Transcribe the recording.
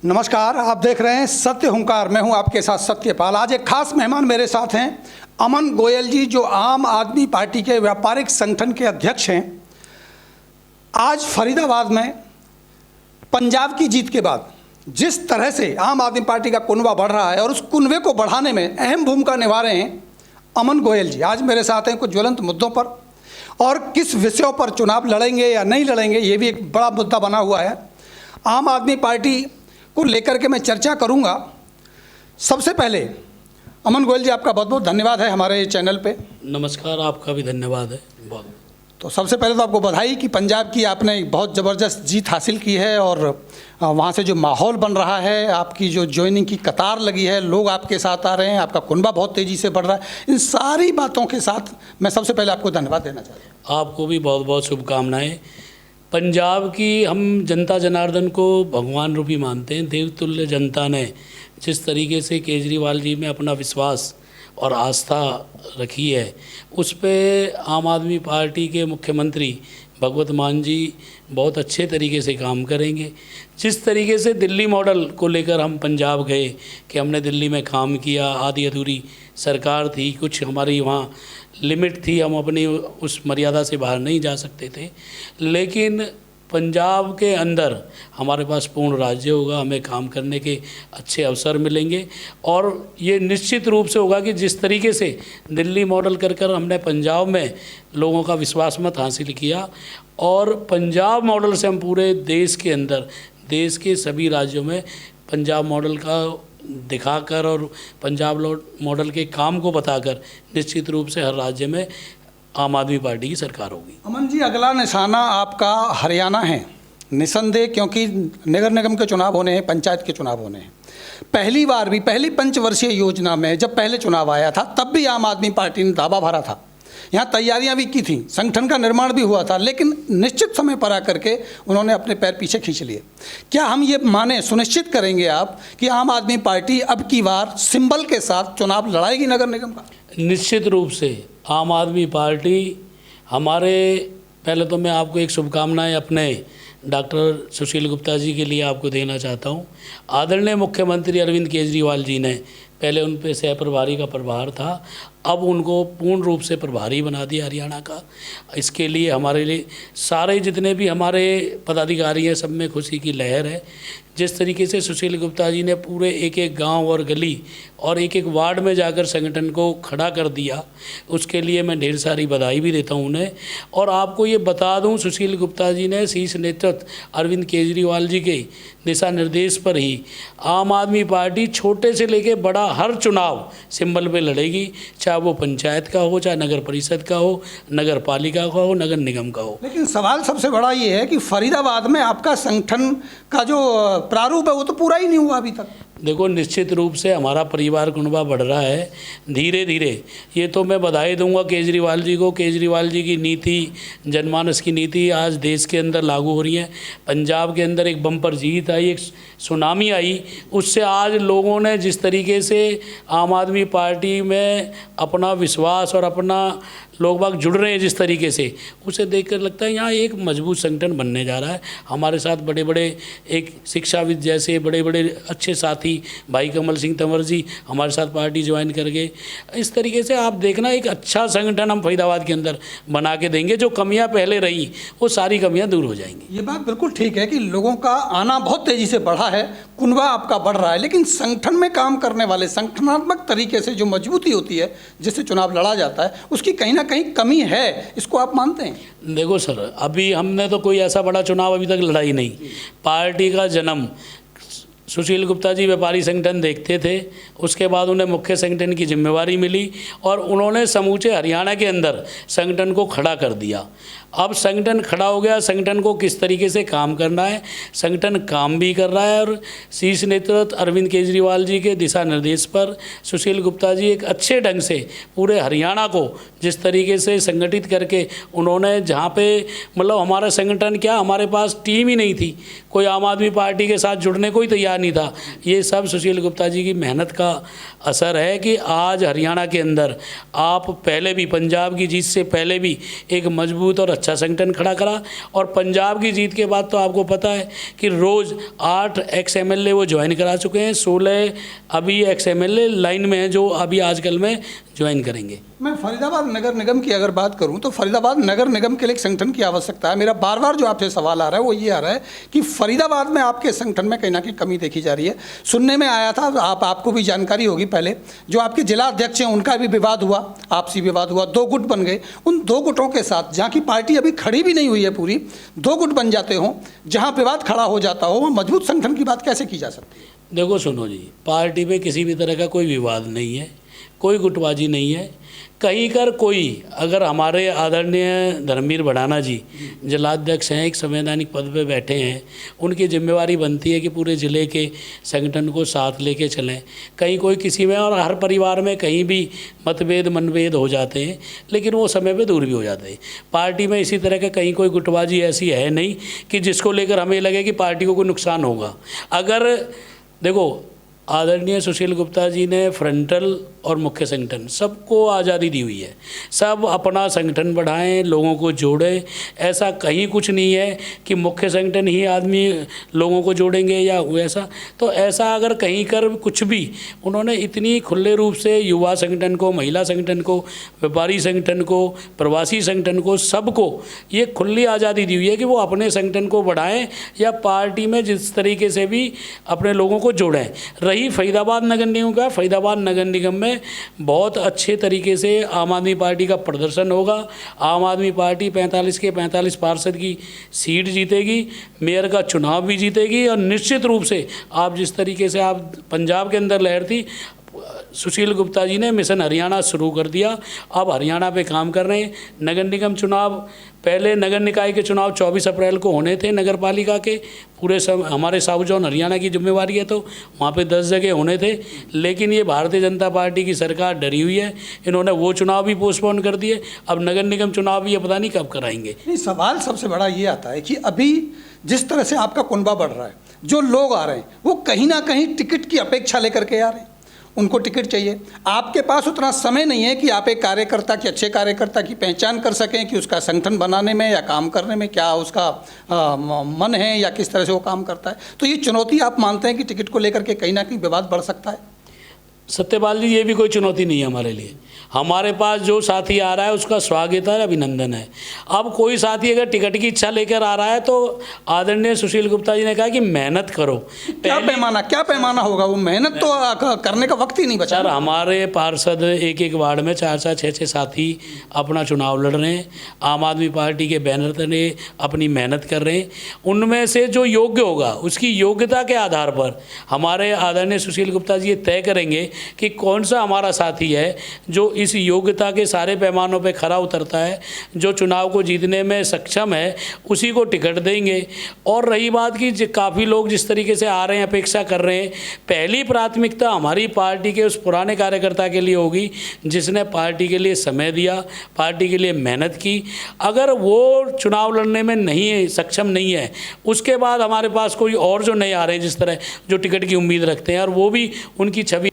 नमस्कार, आप देख रहे हैं सत्य हुंकार। मैं हूं आपके साथ सत्यपाल। आज एक खास मेहमान मेरे साथ हैं, अमन गोयल जी, जो आम आदमी पार्टी के व्यापारिक संगठन के अध्यक्ष हैं। आज फरीदाबाद में पंजाब की जीत के बाद जिस तरह से आम आदमी पार्टी का कुनबा बढ़ रहा है और उस कुनबे को बढ़ाने में अहम भूमिका निभा रहे हैं अमन गोयल जी। आज मेरे साथ हैं कुछ ज्वलंत मुद्दों पर, और किस विषयों पर चुनाव लड़ेंगे या नहीं लड़ेंगे ये भी एक बड़ा मुद्दा बना हुआ है। आम आदमी पार्टी को लेकर के मैं चर्चा करूंगा। सबसे पहले अमन गोयल जी, आपका बहुत बहुत धन्यवाद है हमारे चैनल पे। नमस्कार, आपका भी धन्यवाद है बहुत। तो सबसे पहले तो आपको बधाई कि पंजाब की आपने बहुत ज़बरदस्त जीत हासिल की है, और वहाँ से जो माहौल बन रहा है, आपकी जो ज्वाइनिंग की कतार लगी है, लोग आपके साथ आ रहे हैं, आपका कुनबा बहुत तेज़ी से बढ़ रहा है। इन सारी बातों के साथ मैं सबसे पहले आपको धन्यवाद देना चाहता हूँ। आपको भी बहुत बहुत शुभकामनाएं। पंजाब की हम जनता जनार्दन को भगवान रूपी मानते हैं। देवतुल्य जनता ने जिस तरीके से केजरीवाल जी में अपना विश्वास और आस्था रखी है, उस पे आम आदमी पार्टी के मुख्यमंत्री भगवत मान जी बहुत अच्छे तरीके से काम करेंगे। जिस तरीके से दिल्ली मॉडल को लेकर हम पंजाब गए कि हमने दिल्ली में काम किया, आधी अधूरी सरकार थी, कुछ हमारी वहाँ लिमिट थी, हम अपनी उस मर्यादा से बाहर नहीं जा सकते थे, लेकिन पंजाब के अंदर हमारे पास पूर्ण राज्य होगा, हमें काम करने के अच्छे अवसर मिलेंगे। और ये निश्चित रूप से होगा कि जिस तरीके से दिल्ली मॉडल कर हमने पंजाब में लोगों का विश्वास मत हासिल किया, और पंजाब मॉडल से हम पूरे देश के अंदर, देश के सभी राज्यों में पंजाब मॉडल का दिखाकर और पंजाब मॉडल के काम को बताकर निश्चित रूप से हर राज्य में आम आदमी पार्टी की सरकार होगी। अमन जी, अगला निशाना आपका हरियाणा है निसंदेह, क्योंकि नगर निगम के चुनाव होने हैं, पंचायत के चुनाव होने हैं। पहली बार भी पहली पंचवर्षीय योजना में जब पहले चुनाव आया था, तब भी आम आदमी पार्टी ने दावा भरा था, यहाँ तैयारियां भी की थी, संगठन का निर्माण भी हुआ था, लेकिन निश्चित समय पर आकर के उन्होंने अपने पैर पीछे खींच लिए। क्या हम ये माने, सुनिश्चित करेंगे आप कि आम आदमी पार्टी अब की बार सिंबल के साथ चुनाव लड़ाएगी नगर निगम का? निश्चित रूप से आम आदमी पार्टी हमारे, पहले तो मैं आपको एक शुभकामनाएं अपने डॉक्टर सुशील गुप्ता जी के लिए आपको देना चाहता हूं। आदरणीय मुख्यमंत्री अरविंद केजरीवाल जी ने पहले उन पे सह प्रभारी का प्रभार था, अब उनको पूर्ण रूप से प्रभारी बना दिया हरियाणा का। इसके लिए हमारे लिए सारे जितने भी हमारे पदाधिकारी हैं, सब में खुशी की लहर है। जिस तरीके से सुशील गुप्ता जी ने पूरे एक एक गांव और गली और एक एक वार्ड में जाकर संगठन को खड़ा कर दिया, उसके लिए मैं ढेर सारी बधाई भी देता हूं उन्हें। और आपको ये बता दूं, सुशील गुप्ता जी ने शीर्ष नेतृत्व अरविंद केजरीवाल जी के दिशा निर्देश पर ही आम आदमी पार्टी छोटे से लेकर बड़ा हर चुनाव सिंबल पे लड़ेगी, चाहे वो पंचायत का हो, चाहे नगर परिषद का हो, नगर पालिका का हो, नगर निगम का हो। लेकिन सवाल सबसे बड़ा ये है कि फरीदाबाद में आपका संगठन का जो प्रारूप है वो तो पूरा ही नहीं हुआ अभी तक। देखो, निश्चित रूप से हमारा परिवार कुनबा बढ़ रहा है धीरे धीरे। ये तो मैं बधाई दूंगा केजरीवाल जी को। केजरीवाल जी की नीति, जनमानस की नीति आज देश के अंदर लागू हो रही है। पंजाब के अंदर एक बम्पर जीत आई, एक सुनामी आई, उससे आज लोगों ने जिस तरीके से आम आदमी पार्टी में अपना विश्वास और अपना लोग बाग जुड़ रहे हैं जिस तरीके से, उसे देखकर लगता है यहाँ एक मजबूत संगठन बनने जा रहा है। हमारे साथ बड़े बड़े एक शिक्षाविद जैसे बड़े बड़े अच्छे साथी भाई कमल सिंह तंवर जी हमारे साथ पार्टी ज्वाइन कर गए। इस तरीके से आप देखना एक अच्छा संगठन हम फरीदाबाद के अंदर बना के देंगे। जो कमियां पहले रही वो सारी कमियां दूर हो जाएंगी। ये बात बिल्कुल ठीक है कि लोगों का आना बहुत तेज़ी से बढ़ा है, कुनबा आपका बढ़ रहा है, लेकिन संगठन में काम करने वाले, संगठनात्मक तरीके से जो मजबूती होती है जिससे चुनाव लड़ा जाता है, उसकी कहीं ना कहीं कमी है। इसको आप मानते हैं? देखो सर, अभी हमने तो कोई ऐसा बड़ा चुनाव अभी तक लड़ा ही नहीं। पार्टी का जन्म सुशील गुप्ता जी व्यापारी संगठन देखते थे, उसके बाद उन्हें मुख्य संगठन की जिम्मेवारी मिली और उन्होंने समूचे हरियाणा के अंदर संगठन को खड़ा कर दिया। अब संगठन खड़ा हो गया, संगठन को किस तरीके से काम करना है, संगठन काम भी कर रहा है। और शीर्ष नेतृत्व अरविंद केजरीवाल जी के दिशा निर्देश पर सुशील गुप्ता जी एक अच्छे ढंग से पूरे हरियाणा को जिस तरीके से संगठित करके उन्होंने, जहाँ पे मतलब हमारा संगठन क्या, हमारे पास टीम ही नहीं थी, कोई आम आदमी पार्टी के साथ जुड़ने को ही तैयार नहीं था। ये सब सुशील गुप्ता जी की मेहनत का असर है कि आज हरियाणा के अंदर आप पहले भी, पंजाब की जीत से पहले भी एक मजबूत और अच्छा संगठन खड़ा करा। और पंजाब की जीत के बाद तो आपको पता है कि रोज़ 8 एक्स MLA वो ज्वाइन करा चुके हैं, 16 अभी एक्स MLA लाइन में हैं जो अभी आजकल में ज्वाइन करेंगे। मैं फरीदाबाद नगर निगम की अगर बात करूं तो फरीदाबाद नगर निगम के लिए एक संगठन की आवश्यकता है। मेरा बार बार जो आपसे सवाल आ रहा है वो ये आ रहा है कि फरीदाबाद में आपके संगठन में कहीं ना कहीं कमी देखी जा रही है। सुनने में आया था, आपको भी जानकारी होगी, पहले जो आपके जिला अध्यक्ष हैं उनका भी विवाद हुआ, आपसी विवाद हुआ, 2 गुट बन गए। उन 2 गुटों के साथ, जहाँ की पार्टी अभी खड़ी भी नहीं हुई है पूरी, 2 गुट बन जाते हों, जहाँ विवाद खड़ा हो जाता हो, वहाँ मजबूत संगठन की बात कैसे की जा सकती है? देखो सुनो जी, पार्टी में किसी भी तरह का कोई विवाद नहीं है, कोई गुटबाजी नहीं है। कहीं कर कोई अगर हमारे आदरणीय धर्मवीर भड़ाना जी जिलाध्यक्ष हैं, एक संवैधानिक पद पे बैठे हैं, उनकी जिम्मेवारी बनती है कि पूरे ज़िले के संगठन को साथ लेके चलें। कहीं कोई किसी में, और हर परिवार में कहीं भी मतभेद मनभेद हो जाते हैं, लेकिन वो समय पे दूर भी हो जाते हैं। पार्टी में इसी तरह का कहीं कोई गुटबाजी ऐसी है नहीं कि जिसको लेकर हमें लगे कि पार्टी को कोई नुकसान होगा। अगर देखो, आदरणीय सुशील गुप्ता जी ने फ्रंटल और मुख्य संगठन सबको आज़ादी दी हुई है, सब अपना संगठन बढ़ाएं, लोगों को जोड़ें। ऐसा कहीं कुछ नहीं है कि मुख्य संगठन ही आदमी लोगों को जोड़ेंगे या वैसा, तो ऐसा अगर कहीं कर कुछ भी, उन्होंने इतनी खुले रूप से युवा संगठन को, महिला संगठन को, व्यापारी संगठन को, प्रवासी संगठन को, सबको ये खुली आज़ादी दी हुई है कि वो अपने संगठन को बढ़ाएं या पार्टी में जिस तरीके से भी अपने लोगों को जोड़ें। रही फरीदाबाद नगर निगम का, फरीदाबाद नगर निगम में बहुत अच्छे तरीके से आम आदमी पार्टी का प्रदर्शन होगा। आम आदमी पार्टी 45 के 45 पार्षद की सीट जीतेगी, मेयर का चुनाव भी जीतेगी। और निश्चित रूप से आप जिस तरीके से आप पंजाब के अंदर लहर थी, सुशील गुप्ता जी ने मिशन हरियाणा शुरू कर दिया, अब हरियाणा पे काम कर रहे हैं। नगर निगम चुनाव, पहले नगर निकाय के चुनाव 24 अप्रैल को होने थे, नगर पालिका के पूरे हमारे साउथ जोन हरियाणा की जिम्मेवारी है, तो वहाँ पे 10 जगह होने थे। लेकिन ये भारतीय जनता पार्टी की सरकार डरी हुई है, इन्होंने वो चुनाव भी पोस्टपोन कर दिए। अब नगर निगम चुनाव भी ये पता नहीं कब कराएंगे। नहीं, सवाल सबसे बड़ा ये आता है कि अभी जिस तरह से आपका कुनबा बढ़ रहा है, जो लोग आ रहे हैं वो कहीं ना कहीं टिकट की अपेक्षा लेकर के आ रहे हैं, उनको टिकट चाहिए। आपके पास उतना समय नहीं है कि आप एक कार्यकर्ता की, अच्छे कार्यकर्ता की पहचान कर सकें कि उसका संगठन बनाने में या काम करने में क्या उसका मन है या किस तरह से वो काम करता है। तो ये चुनौती आप मानते हैं कि टिकट को लेकर के कहीं ना कहीं विवाद बढ़ सकता है? सत्यपाल जी, ये भी कोई चुनौती नहीं है हमारे लिए। हमारे पास जो साथी आ रहा है उसका स्वागत है, अभिनंदन है। अब कोई साथी अगर टिकट की इच्छा लेकर आ रहा है तो आदरणीय सुशील गुप्ता जी ने कहा कि मेहनत करो। क्या पैमाना होगा? वो मेहनत तो करने का वक्त ही नहीं बचा। सर, हमारे पार्षद एक एक वार्ड में 4-4, 6-6 साथी अपना चुनाव लड़ रहे हैं, आम आदमी पार्टी के बैनर तले अपनी मेहनत कर रहे हैं। उनमें से जो योग्य होगा उसकी योग्यता के आधार पर हमारे आदरणीय सुशील गुप्ता जी ये तय करेंगे कि कौन सा हमारा साथी है जो इस योग्यता के सारे पैमानों पे खरा उतरता है, जो चुनाव को जीतने में सक्षम है, उसी को टिकट देंगे। और रही बात कि काफ़ी लोग जिस तरीके से आ रहे हैं, अपेक्षा कर रहे हैं, पहली प्राथमिकता हमारी पार्टी के उस पुराने कार्यकर्ता के लिए होगी जिसने पार्टी के लिए समय दिया, पार्टी के लिए मेहनत की। अगर वो चुनाव लड़ने में नहीं है, सक्षम नहीं है, उसके बाद हमारे पास कोई और जो नए आ रहे हैं जिस तरह जो टिकट की उम्मीद रखते हैं, और वो भी उनकी छवि